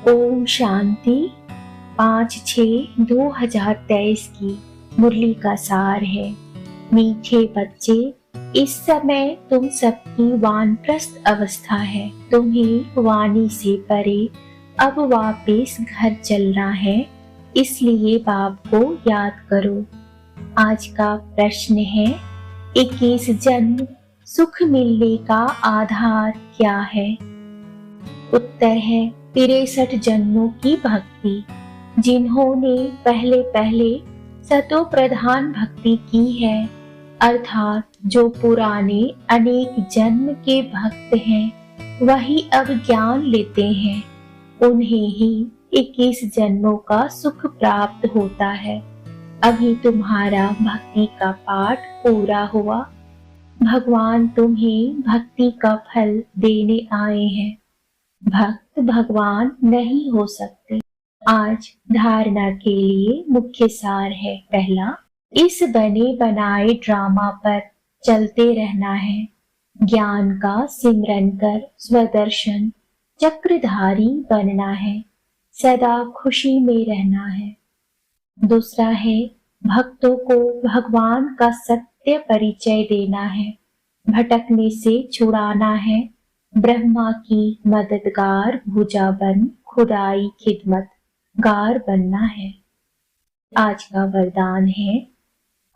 ओम शांति। 5/6/2023 की मुरली का सार है। मीठे बच्चे, इस समय तुम सबकी वानप्रस्थ अवस्था है। तुम्हें वाणी से परे अब वापस घर चलना है, इसलिए बाप को याद करो। आज का प्रश्न है, 21 जन्म सुख मिलने का आधार क्या है? उत्तर है 63 जन्मों की भक्ति। जिन्होंने पहले पहले सतो प्रधान भक्ति की है, अर्थात जो पुराने अनेक जन्म के भक्त हैं, वही अब ज्ञान लेते हैं। उन्हें ही 21 जन्मों का सुख प्राप्त होता है। अभी तुम्हारा भक्ति का पाठ पूरा हुआ। भगवान तुम्हें भक्ति का फल देने आए हैं। भक्त भगवान नहीं हो सकते। आज धारणा के लिए मुख्य सार है। पहला, इस बने बनाए ड्रामा पर चलते रहना है। ज्ञान का सिमरन कर स्वदर्शन चक्रधारी बनना है। सदा खुशी में रहना है। दूसरा है, भक्तों को भगवान का सत्य परिचय देना है। भटकने से छुड़ाना है। ब्रह्मा की मददगार भुजा बन खुदाई खिदमत गार बनना है। आज का वरदान है,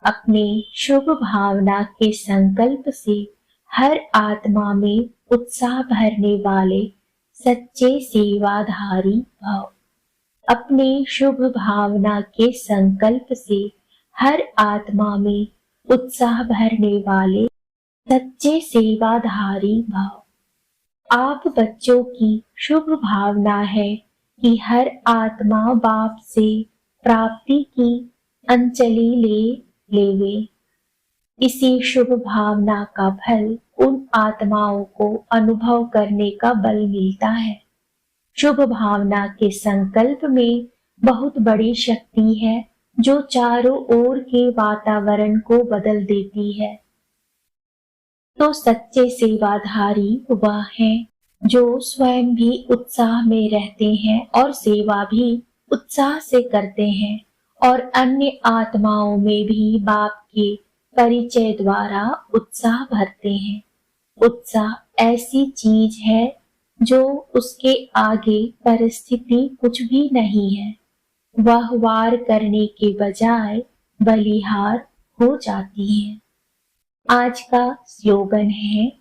अपने शुभ भावना के संकल्प से हर आत्मा में उत्साह भरने वाले सच्चे सेवाधारी भव। अपने शुभ भावना के संकल्प से हर आत्मा में उत्साह भरने वाले सच्चे सेवाधारी भव। आप बच्चों की शुभ भावना है कि हर आत्मा बाप से प्राप्ति की अंजलि लेवे। इसी शुभ भावना का फल उन आत्माओं को अनुभव करने का बल मिलता है। शुभ भावना के संकल्प में बहुत बड़ी शक्ति है, जो चारों ओर के वातावरण को बदल देती है। तो सच्चे सेवाधारी वह हैं जो स्वयं भी उत्साह में रहते हैं और सेवा भी उत्साह से करते हैं, और अन्य आत्माओं में भी बाप के परिचय द्वारा उत्साह भरते हैं। उत्साह ऐसी चीज है जो उसके आगे परिस्थिति कुछ भी नहीं है। वह वार करने के बजाय बलिहार हो जाती है। आज का स्लोगन है,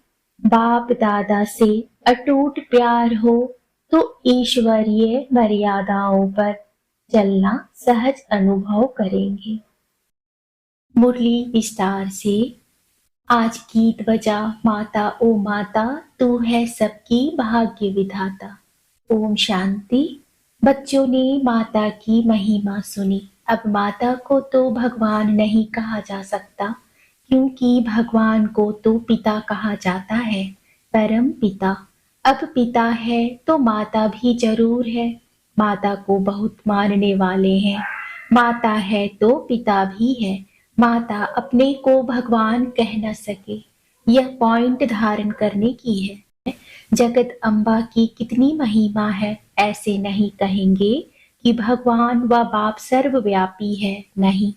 बाप दादा से अटूट प्यार हो तो ईश्वरीय मर्यादाओं पर चलना सहज अनुभव करेंगे। मुरली विस्तार से। आज गीत बजा, माता ओ माता, तू है सबकी भाग्य विधाता। ओम शांति। बच्चों ने माता की महिमा सुनी। अब माता को तो भगवान नहीं कहा जा सकता, क्योंकि भगवान को तो पिता कहा जाता है, परम पिता। अब पिता है तो माता भी जरूर है। माता को बहुत मानने वाले हैं। माता है तो पिता भी है। माता अपने को भगवान कह न सके, यह पॉइंट धारण करने की है। जगत अम्बा की कितनी महिमा है। ऐसे नहीं कहेंगे कि भगवान व बाप सर्वव्यापी है, नहीं।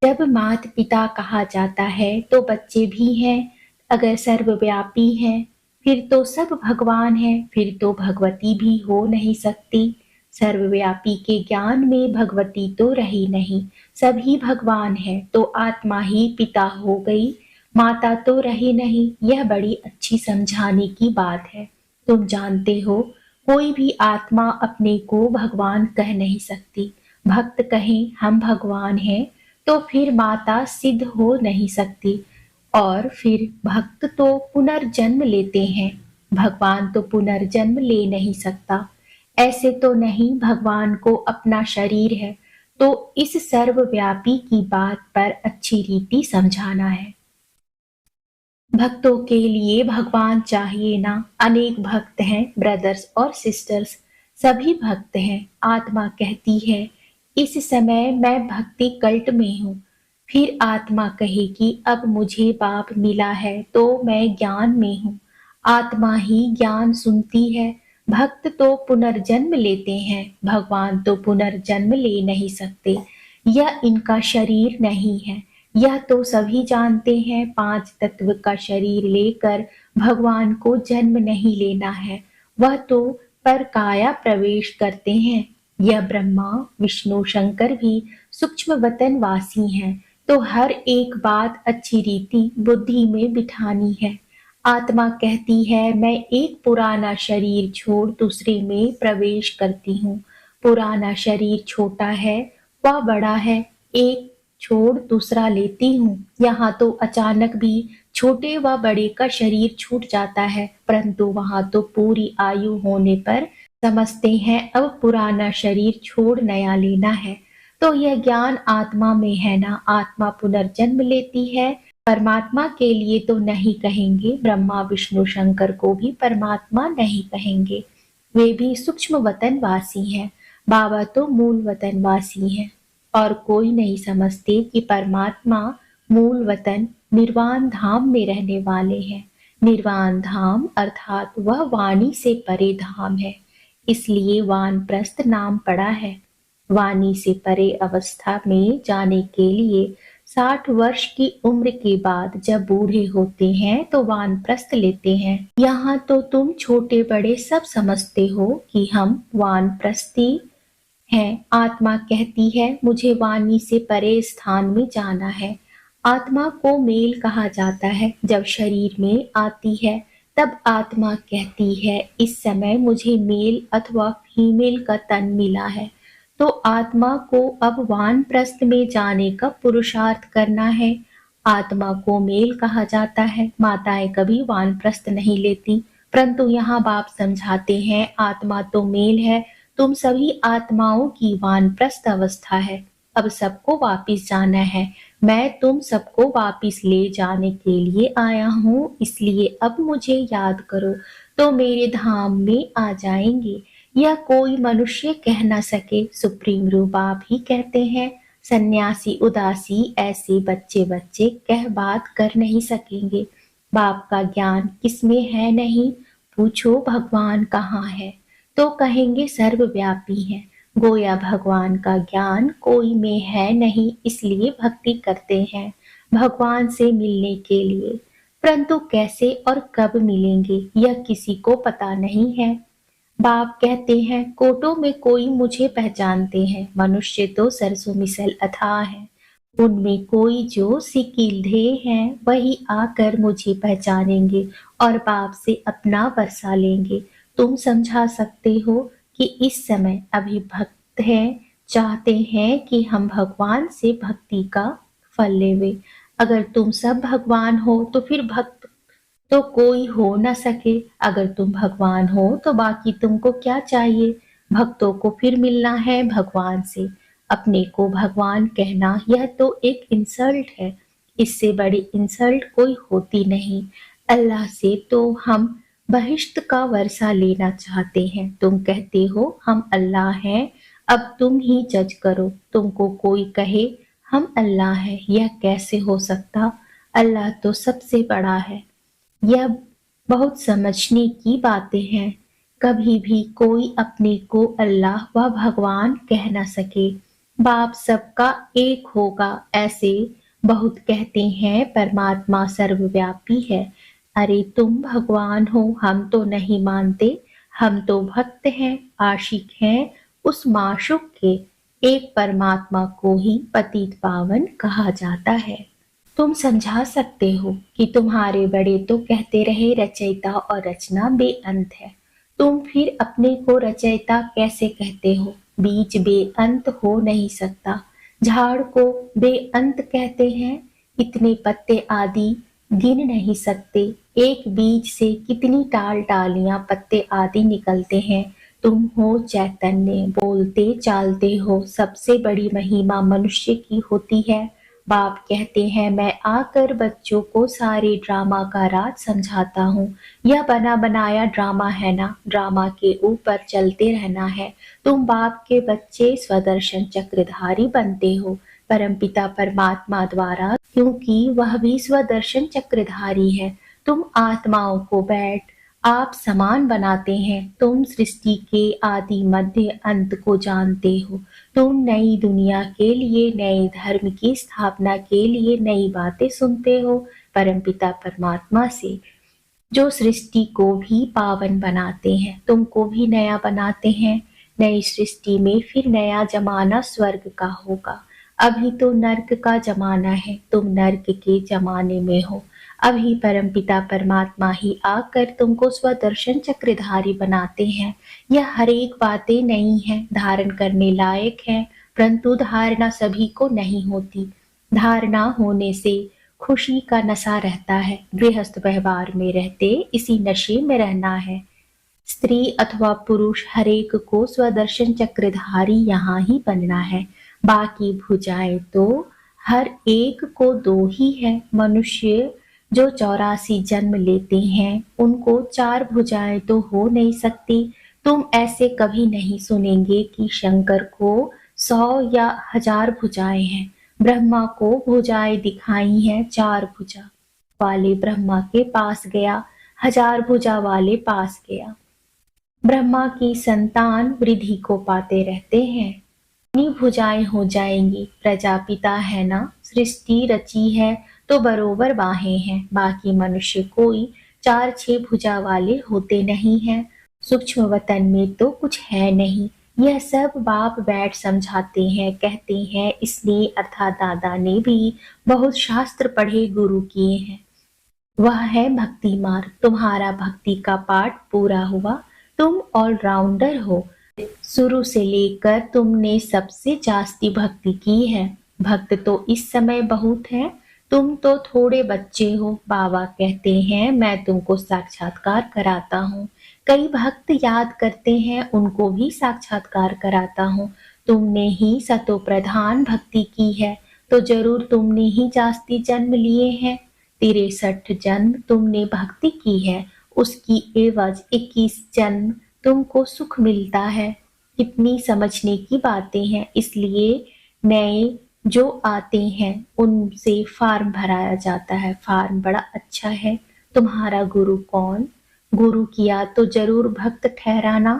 जब मात पिता कहा जाता है तो बच्चे भी हैं। अगर सर्वव्यापी हैं, फिर तो सब भगवान है, फिर तो भगवती भी हो नहीं सकती। सर्वव्यापी के ज्ञान में भगवती तो रही नहीं। सभी भगवान है तो आत्मा ही पिता हो गई, माता तो रही नहीं। यह बड़ी अच्छी समझाने की बात है। तुम जानते हो, कोई भी आत्मा अपने को भगवान कह नहीं सकती। भक्त कहें हम भगवान हैं तो फिर माता सिद्ध हो नहीं सकती, और फिर भक्त तो पुनर्जन्म लेते हैं। भगवान तो पुनर्जन्म ले नहीं सकता। ऐसे तो नहीं भगवान को अपना शरीर है, तो इस सर्वव्यापी की बात पर अच्छी रीति समझाना है। भक्तों के लिए भगवान चाहिए ना। अनेक भक्त हैं, ब्रदर्स और सिस्टर्स, सभी भक्त हैं। आत्मा कहती है, इस समय मैं भक्ति कल्ट में हूँ। फिर आत्मा कहेगी, अब मुझे बाप मिला है तो मैं ज्ञान में हूँ। आत्मा ही ज्ञान सुनती है। भक्त तो पुनर्जन्म लेते हैं, भगवान तो पुनर्जन्म ले नहीं सकते। यह इनका शरीर नहीं है। यह तो सभी जानते हैं, 5 तत्व का शरीर लेकर भगवान को जन्म नहीं लेना है। वह तो पर काया प्रवेश करते हैं। यह ब्रह्मा विष्णु शंकर भी सूक्ष्म वतन वासी हैं, तो हर एक बात अच्छी रीति बुद्धि में बिठानी है। आत्मा कहती है मैं एक पुराना शरीर छोड़ दूसरे में प्रवेश करती हूँ। पुराना शरीर छोटा है व बड़ा है, एक छोड़ दूसरा लेती हूँ। यहाँ तो अचानक भी छोटे व बड़े का शरीर छूट जाता है, परंतु वहाँ तो पूरी आयु होने पर समझते हैं अब पुराना शरीर छोड़ नया लेना है। तो यह ज्ञान आत्मा में है ना, आत्मा पुनर्जन्म लेती है। परमात्मा के लिए तो नहीं कहेंगे, ब्रह्मा विष्णु शंकर को भी परमात्मा नहीं कहेंगे। वे भी सूक्ष्म वतन वासी हैं, बाबा तो मूल वतन वासी हैं। और कोई नहीं समझते कि परमात्मा मूल वतन निर्वाण धाम में रहने वाले हैं। निर्वाण धाम अर्थात वह वाणी से परे धाम है, इसलिए वानप्रस्थ नाम पड़ा है। वाणी से परे अवस्था में जाने के लिए 60 वर्ष की उम्र के बाद जब बूढ़े होते हैं तो वानप्रस्थ लेते हैं। यहाँ तो तुम छोटे बड़े सब समझते हो कि हम वानप्रस्थी हैं। आत्मा कहती है मुझे वाणी से परे स्थान में जाना है। आत्मा को मेल कहा जाता है, जब शरीर में आती है तब आत्मा कहती है इस समय मुझे मेल अथवा फीमेल का तन मिला है, तो आत्मा को अब वानप्रस्थ में जाने का पुरुषार्थ करना है। आत्मा को मेल कहा जाता है। माताएं कभी वानप्रस्थ नहीं लेती, परंतु यहाँ बाप समझाते हैं आत्मा तो मेल है, तुम सभी आत्माओं की वानप्रस्थ अवस्था है। अब सबको वापिस जाना है। मैं तुम सबको वापिस ले जाने के लिए आया हूँ, इसलिए अब मुझे याद करो तो मेरे धाम में आ जाएंगे। यह कोई मनुष्य कह न सके, सुप्रीम रूप आप ही कहते हैं। सन्यासी उदासी ऐसे बच्चे बच्चे कह बात कर नहीं सकेंगे। बाप का ज्ञान किसमें है नहीं, पूछो भगवान कहाँ है, तो कहेंगे सर्वव्यापी है। गोया भगवान का ज्ञान कोई में है नहीं, इसलिए भक्ति करते हैं भगवान से मिलने के लिए, परंतु कैसे और कब मिलेंगे यह किसी को पता नहीं है। बाप कहते हैं कोटों में कोई मुझे पहचानते हैं, मनुष्य तो सरसों मिसल अथाह है। उनमें कोई जो सिकील्धे हैं वही आकर मुझे पहचानेंगे और बाप से अपना वर्षा लेंगे। तुम समझा सकते हो कि इस समय अभी भक्त हैं, चाहते हैं कि हम भगवान से भक्ति का फल लेवे। अगर तुम सब भगवान हो तो फिर भक्त तो कोई हो न सके। अगर तुम भगवान हो तो बाकी तुमको क्या चाहिए। भक्तों को फिर मिलना है भगवान से। अपने को भगवान कहना यह तो एक इंसल्ट है, इससे बड़ी इंसल्ट कोई होती नहीं। अल्लाह से तो हम बहिश्त का वर्षा लेना चाहते हैं। तुम कहते हो हम अल्लाह हैं, अब तुम ही जज करो। तुमको कोई कहे हम अल्लाह हैं, यह कैसे हो सकता। अल्लाह तो सबसे बड़ा है। यह बहुत समझने की बातें हैं। कभी भी कोई अपने को अल्लाह व भगवान कह न सके। बाप सबका एक होगा ऐसे बहुत कहते हैं, परमात्मा सर्वव्यापी है। अरे तुम भगवान हो, हम तो नहीं मानते। हम तो भक्त हैं, आशिक हैं उस माशूक के। एक परमात्मा को ही पतित पावन कहा जाता है। तुम समझा सकते हो कि तुम्हारे बड़े तो कहते रहे रचयिता और रचना बेअंत है। तुम फिर अपने को रचयिता कैसे कहते हो। बीज बेअंत हो नहीं सकता। झाड़ को बेअंत कहते हैं, इतने पत्ते आदि गिन नहीं सकते। एक बीज से कितनी टाल टालियां पत्ते आदि निकलते हैं। तुम हो चैतन्य, बोलते चालते हो। सबसे बड़ी महिमा मनुष्य की होती है। बाप कहते हैं मैं आकर बच्चों को सारे ड्रामा का राज समझाता हूँ। यह बना बनाया ड्रामा है ना, ड्रामा के ऊपर चलते रहना है। तुम बाप के बच्चे स्वदर्शन चक्रधारी बनते हो परमपिता परमात्मा द्वारा, क्योंकि वह भी स्वदर्शन चक्रधारी है। तुम आत्माओं को बैठ आप समान बनाते हैं। तुम सृष्टि के आदि मध्य अंत को जानते हो। तुम नई दुनिया के लिए, नए धर्म की स्थापना के लिए नई बातें सुनते हो परमपिता परमात्मा से, जो सृष्टि को भी पावन बनाते हैं, तुमको भी नया बनाते हैं। नई सृष्टि में फिर नया जमाना स्वर्ग का होगा। अभी तो नर्क का जमाना है, तुम नर्क के जमाने में हो। अभी परमपिता परमात्मा ही आकर तुमको स्वदर्शन चक्रधारी बनाते हैं। यह हर एक बातें नहीं है, धारण करने लायक है, परंतु धारणा सभी को नहीं होती। धारणा होने से खुशी का नशा रहता है। गृहस्थ व्यवहार में रहते इसी नशे में रहना है। स्त्री अथवा पुरुष हरेक को स्वदर्शन चक्रधारी यहाँ ही बनना है। बाकी भुजाएं तो हर एक को दो ही है। मनुष्य जो 84 जन्म लेते हैं उनको 4 भुजाएं तो हो नहीं सकती। तुम ऐसे कभी नहीं सुनेंगे कि शंकर को 100 या 1000 भुजाएं हैं। ब्रह्मा को भुजाएं दिखाई हैं 4 भुजा वाले ब्रह्मा के पास गया, 1000 भुजा वाले पास गया। ब्रह्मा की संतान वृद्धि को पाते रहते हैं। इतनी भुजाएं हो जाएंगी। प्रजापिता है ना, सृष्टि रची है तो बरोबर बाहें हैं। बाकी मनुष्य कोई 4-6 भुजा वाले होते नहीं हैं। सूक्ष्म वतन में तो कुछ है नहीं। यह सब बाप बैठ समझाते हैं, कहते हैं। इसने अर्थात दादा ने भी बहुत शास्त्र पढ़े, गुरु किए हैं। वह है भक्ति मार्ग। तुम्हारा भक्ति का पाठ पूरा हुआ। तुम ऑलराउंडर हो। शुरू से लेकर तुमने सबसे जास्ती भक्ति की है। भक्त तो इस समय बहुत है, तुम तो थोड़े बच्चे हो। बाबा कहते हैं मैं तुमको साक्षात्कार कराता हूँ। कई भक्त याद करते हैं, उनको भी साक्षात्कार कराता हूँ। तुमने ही सतो प्रधान भक्ति की है तो जरूर तुमने ही जास्ती जन्म लिए हैं। 63 जन्म तुमने भक्ति की है, उसकी एवज 21 जन्म तुमको सुख मिलता है। कितनी समझने की बातें हैं। इसलिए नए जो आते हैं उनसे फॉर्म भराया जाता है। फॉर्म बड़ा अच्छा है। तुम्हारा गुरु कौन? गुरु किया तो जरूर भक्त ठहराना।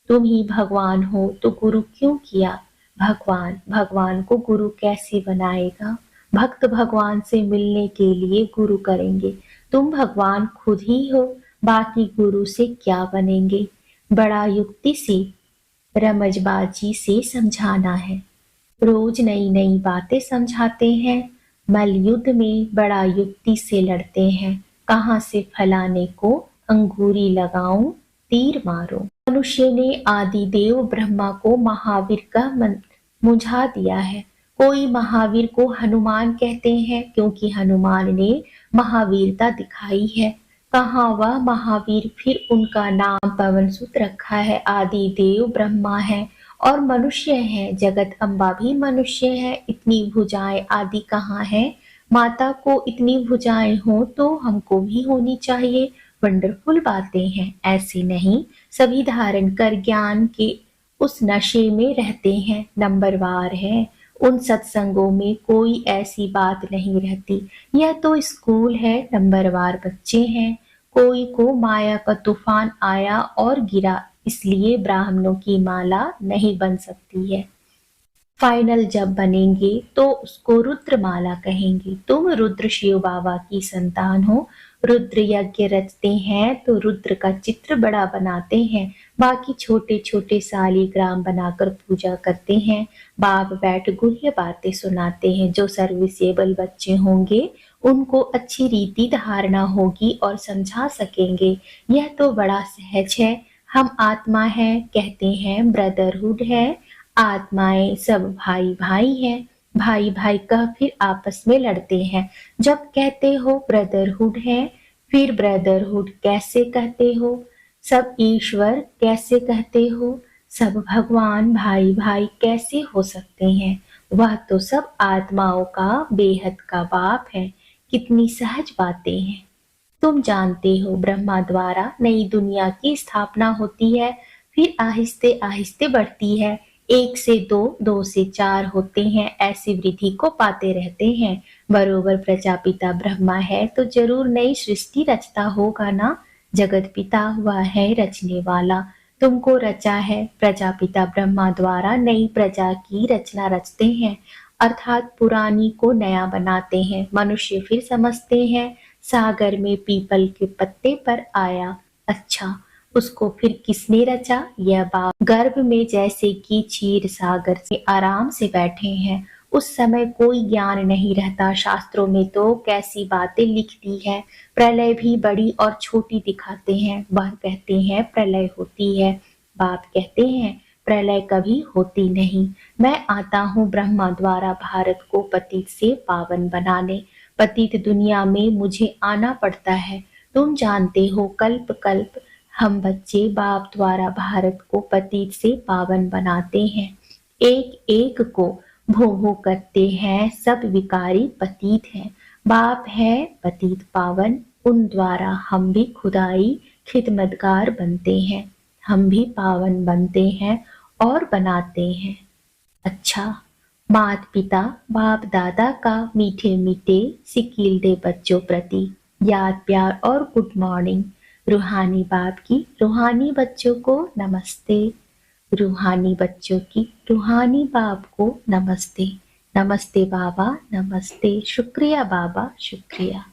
तुम ही भगवान हो तो गुरु क्यों किया? भगवान को गुरु कैसे बनाएगा? भक्त भगवान से मिलने के लिए गुरु करेंगे। तुम भगवान खुद ही हो, बाकी गुरु से क्या बनेंगे? बड़ा युक्ति से, रमजबाजी से समझाना है। रोज नई नई बातें समझाते हैं। मलयुद्ध में बड़ा युक्ति से लड़ते हैं। कहाँ से फलाने को अंगूरी लगाऊं, तीर मारो। मनुष्य ने आदि देव ब्रह्मा को महावीर का मुझा दिया है। कोई महावीर को हनुमान कहते हैं क्योंकि हनुमान ने महावीरता दिखाई है। कहाँ वह महावीर? फिर उनका नाम पवन सुत रखा है। आदि देव ब्रह्मा है और मनुष्य है। जगत अम्बा भी मनुष्य है। इतनी भुजाएं आदि कहाँ है? माता को इतनी भुजाएं हो तो हमको भी होनी चाहिए। वंडरफुल बातें हैं। ऐसे नहीं, सभी धारण कर ज्ञान के उस नशे में रहते हैं। नंबरवार है। उन सत्संगों में कोई ऐसी बात नहीं रहती। यह तो स्कूल है, नंबरवार बच्चे हैं। कोई को माया का तूफान आया और गिरा, इसलिए ब्राह्मणों की माला नहीं बन सकती है। फाइनल जब बनेंगे तो उसको रुद्रमाला कहेंगे। तुम रुद्र शिव बाबा की संतान हो। रुद्र यज्ञ रचते हैं तो रुद्र का चित्र बड़ा बनाते हैं। बाकी छोटे छोटे सालीग्राम बनाकर पूजा करते हैं। बाप बैठ गुह्य बातें सुनाते हैं। जो सर्विसेबल बच्चे होंगे उनको अच्छी रीति धारणा होगी और समझा सकेंगे। यह तो बड़ा सहज है। हम आत्मा है, कहते हैं ब्रदरहुड है। आत्माएं सब भाई भाई हैं। भाई भाई कह फिर आपस में लड़ते हैं। जब कहते हो ब्रदरहुड है, फिर ब्रदरहुड कैसे कहते हो? सब ईश्वर कैसे कहते हो? सब भगवान भाई भाई कैसे हो सकते हैं? वह तो सब आत्माओं का बेहद का बाप है। कितनी सहज बातें हैं। तुम जानते हो ब्रह्मा द्वारा नई दुनिया की स्थापना होती है, फिर आहिस्ते आहिस्ते बढ़ती है। 1 से 2, 2 से 4 होते हैं। ऐसी वृद्धि को पाते रहते हैं। बरोबर प्रजापिता ब्रह्मा है तो जरूर नई सृष्टि रचता होगा ना। जगत पिता वह है रचने वाला, तुमको रचा है प्रजापिता ब्रह्मा द्वारा, नई प्रजा की रचना रचते हैं, अर्थात पुरानी को नया बनाते हैं। मनुष्य फिर समझते हैं सागर में पीपल के पत्ते पर आया, अच्छा उसको फिर किसने रचा? यह बाप गर्भ में जैसे कि क्षीर सागर से आराम से बैठे हैं, उस समय कोई ज्ञान नहीं रहता। शास्त्रों में तो कैसी बातें लिख दी है, प्रलय भी बड़ी और छोटी दिखाते हैं। वह कहते हैं प्रलय होती है, बाप कहते हैं प्रलय कभी होती नहीं। मैं आता हूँ ब्रह्मा द्वारा भारत को पतित से पावन बनाने। पतित दुनिया में मुझे आना पड़ता है, तुम जानते हो कल्प कल्प हम बच्चे बाप द्वारा भारत को पतित से पावन बनाते हैं। एक एक को भो भो करते हैं, सब विकारी पतित हैं। बाप है पतित पावन, उन द्वारा हम भी खुदाई खिदमतगार बनते हैं, हम भी पावन बनते हैं और बनाते हैं। अच्छा, मात पिता बाप दादा का मीठे मीठे सिकील दे बच्चों प्रति याद प्यार और गुड मॉर्निंग। रूहानी बाप की रूहानी बच्चों को नमस्ते, रूहानी बच्चों की रूहानी बाप को नमस्ते। नमस्ते बाबा, नमस्ते, शुक्रिया बाबा, शुक्रिया।